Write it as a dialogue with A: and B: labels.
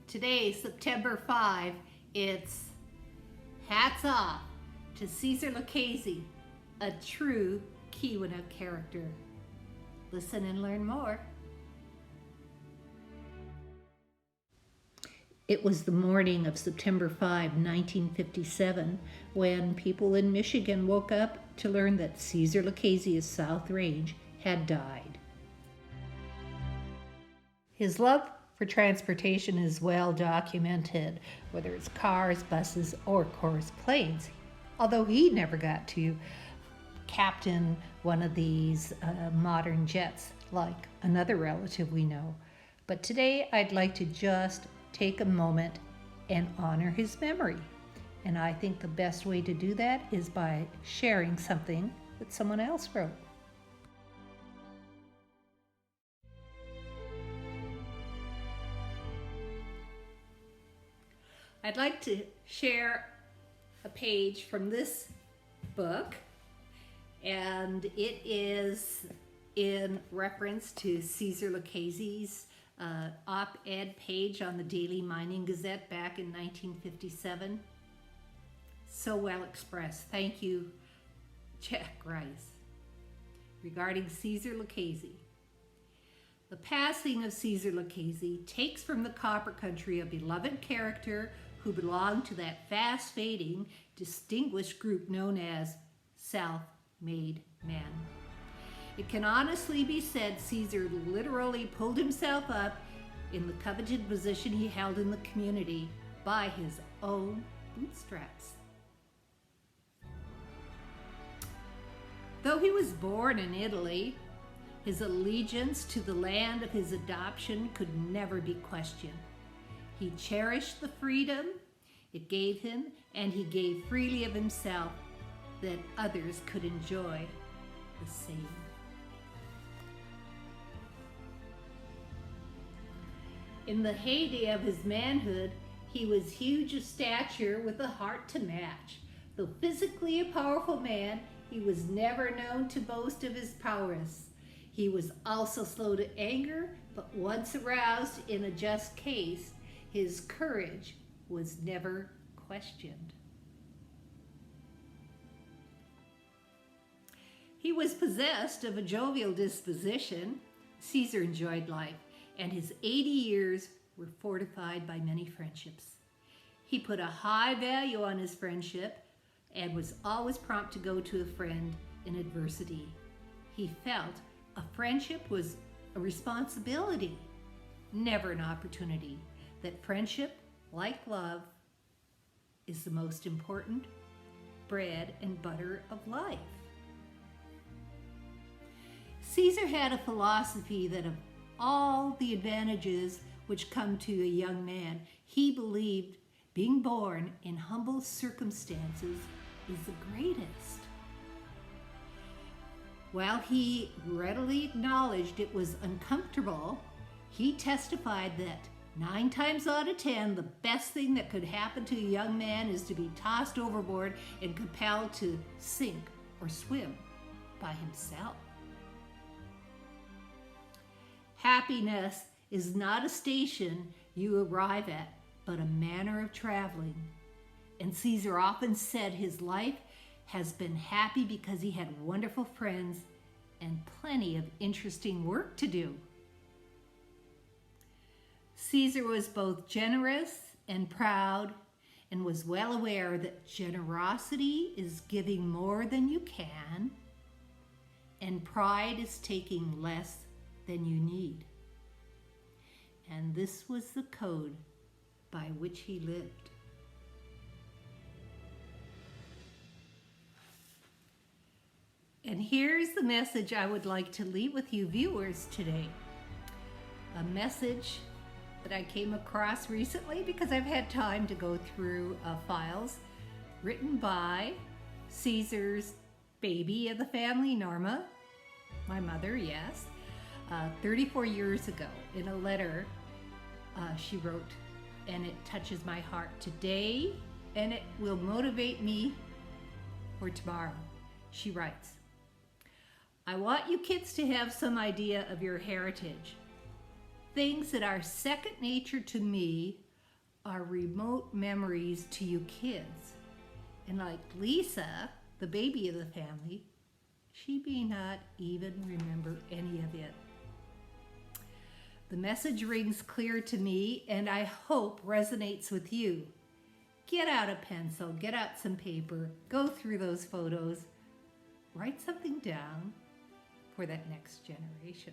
A: Today, September 5, it's hats off to Caesar Lucchese, a true Keweenaw character. Listen and learn more. It was the morning of September 5, 1957, when people in Michigan woke up to learn that Caesar Lucchese's South Range had died. His love for transportation is well documented, whether it's cars, buses, or of course planes, although he never got to captain one of these modern jets like another relative we know. But today I'd like to just take a moment and honor his memory. And I think the best way to do that is by sharing something that someone else wrote. I'd like to share a page from this book, and it is in reference to Caesar Lucchese's op-ed page on the Daily Mining Gazette back in 1957. So well expressed. Thank you, Jack Rice. Regarding Caesar Lucchese. The passing of Caesar Lucchese takes from the copper country a beloved character who belonged to that fast-fading, distinguished group known as self-made men. It can honestly be said Caesar literally pulled himself up in the coveted position he held in the community by his own bootstraps. Though he was born in Italy, his allegiance to the land of his adoption could never be questioned. He cherished the freedom it gave him, and he gave freely of himself that others could enjoy the same. In the heyday of his manhood, he was huge of stature with a heart to match. Though physically a powerful man, he was never known to boast of his prowess. He was also slow to anger, but once aroused in a just case, his courage was never questioned. He was possessed of a jovial disposition. Caesar enjoyed life, and his 80 years were fortified by many friendships. He put a high value on his friendship and was always prompt to go to a friend in adversity. He felt a friendship was a responsibility, never an opportunity. That friendship, like love, is the most important bread and butter of life. Caesar had a philosophy that of all the advantages which come to a young man, he believed being born in humble circumstances is the greatest. While he readily acknowledged it was uncomfortable, he testified that 9 times out of 10, the best thing that could happen to a young man is to be tossed overboard and compelled to sink or swim by himself. Happiness is not a station you arrive at, but a manner of traveling. And Caesar often said his life has been happy because he had wonderful friends and plenty of interesting work to do. Caesar was both generous and proud, and was well aware that generosity is giving more than you can, and pride is taking less than you need. And this was the code by which he lived. And here's the message I would like to leave with you viewers today. A message that I came across recently because I've had time to go through files written by Caesar's baby of the family, Norma, my mother, yes, 34 years ago in a letter she wrote, and it touches my heart today, and it will motivate me for tomorrow. She writes, I want you kids to have some idea of your heritage. Things that are second nature to me are remote memories to you kids. And like Lisa, the baby of the family, she may not even remember any of it. The message rings clear to me, and I hope resonates with you. Get out a pencil, get out some paper, go through those photos, write something down for that next generation.